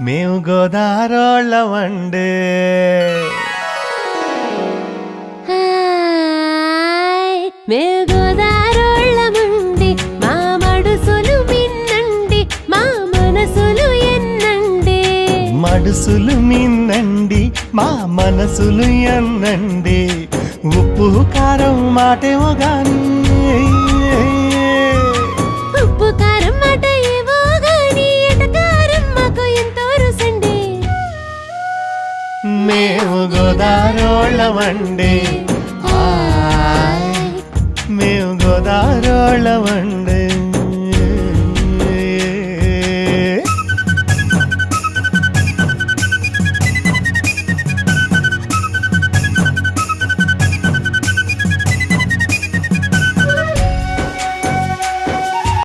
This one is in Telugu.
మేము గోదారోళ్ళమండే మేము గోదారోళ్ళమండి మా మడుసులు మిన్నండి మా మనసులు ఎన్నండి మడుసులు మిన్నండి మా మనసులు ఎన్నండి ఉప్పు కారం మాటేమో గాని ఉప్పు కారం మాట ఏవో గాని ఎటకారం మాకు ఎంతో రుసండి మేము గోదారోళ్ళమండి మేము గోదారోళ్ళమండి